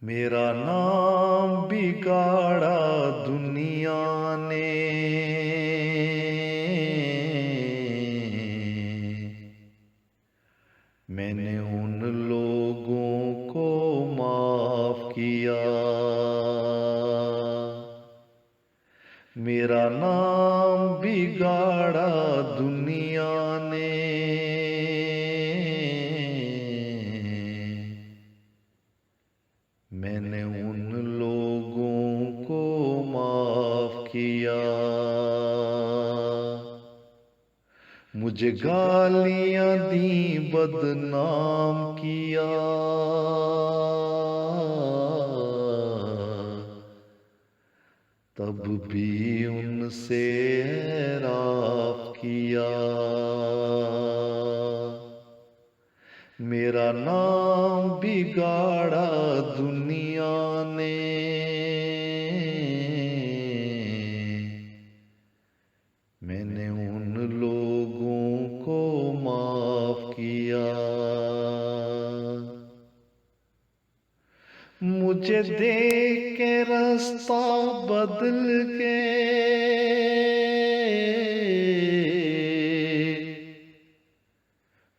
मेरा नाम बिगाड़ा दुनिया ने, मैंने उन लोगों को माफ किया। मेरा नाम बिगाड़ा दुनिया ने, मैंने उन लोगों को माफ किया। मुझे गालियां दी, बदनाम किया, तब भी उनसे एराफ किया। मेरा नाम बिगाड़ा दुनिया ने, मैंने उन लोगों को माफ किया। मुझे देख के रास्ता बदल के,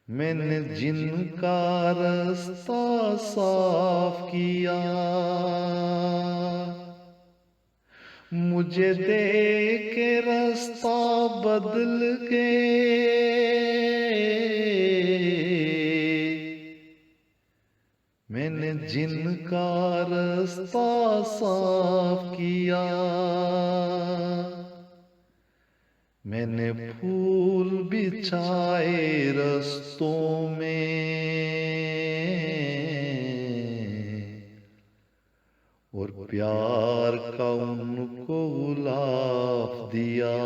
मैंने जिनका रास्ता साफ किया। मुझे देख के रास्ता बदल के, मैंने जिनका रास्ता साफ किया। मैंने फूल बिछाए रास्तों में, और प्यार का उनको गुलाब दिया।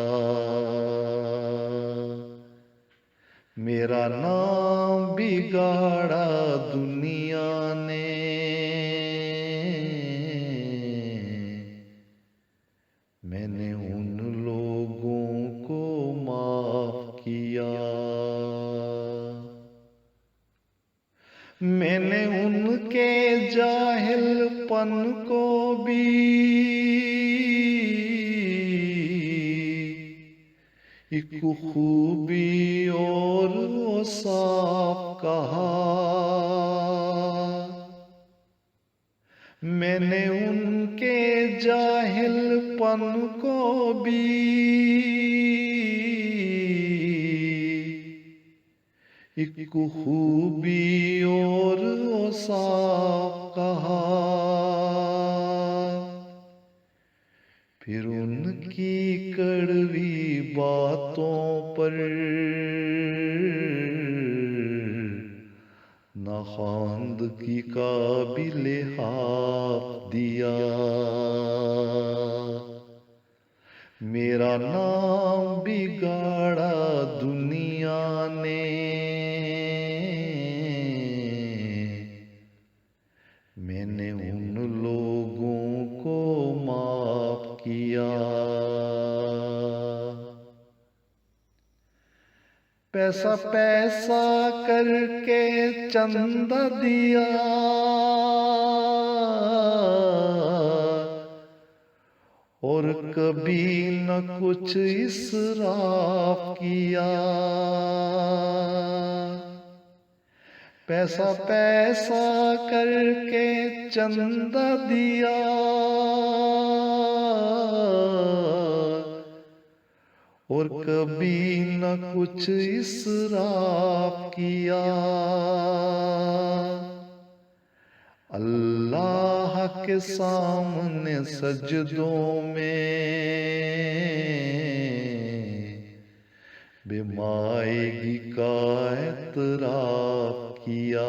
मेरा नाम बिगाड़ा दुनिया ने, मैंने उन लोगों को माफ किया। मैंने उनके जाहिलपन को भी एक खूबी और साफ कहा। मैंने उनके जाहिलपन को भी एक खूबी और साफ कहा। फिर उनकी कड़वी बातों पर नाखांदगी का भी लिहाज दिया। मेरा नाम बिगाड़ा दुनिया ने, मैंने उन लोगों को माफ किया। पैसा पैसा करके चंदा दिया, और कभी न कुछ इसराफ किया। पैसा पैसा करके चंदा दिया, और कभी न कुछ इसराफ किया। अल्लाह के सामने सजदों में बेमायगी का एतराफ किया।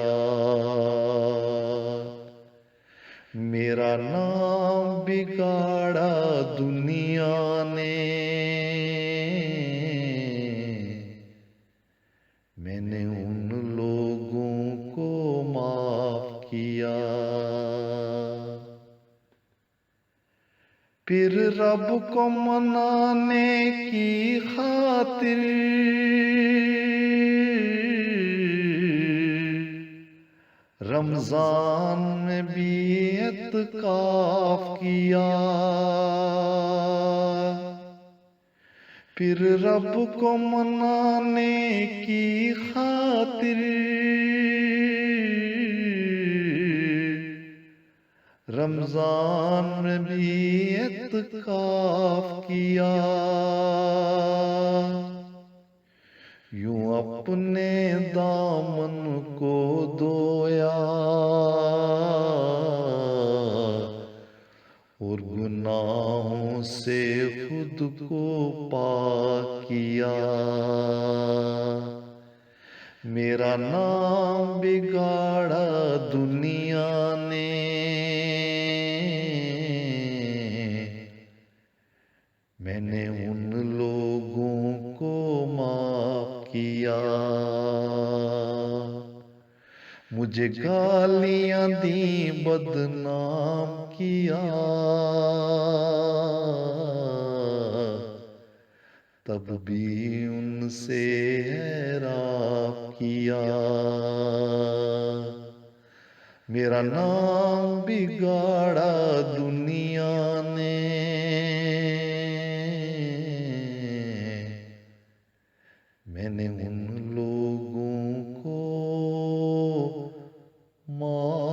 मेरा नाम बिगाड़ा दुनिया ने, मैंने उन लोगों को माफ किया। फिर रब को मनाने की खातिर रमजान में भी एतकाफ किया, फिर रब को मनाने की खातिर रमजान में भी एतकाफ किया। यूं अपने दामन को धोया और गुनाहों से खुद को पाक किया। मेरा नाम बिगाड़ा दुनिया ने, मैंने उन लोगों को माफ किया। मुझे गालियां दी, बदनाम किया, तब भी उनसे एराफ किया। मेरा नाम बिगाड़ा दुनिया ने, मैंने उन लोगों को माफ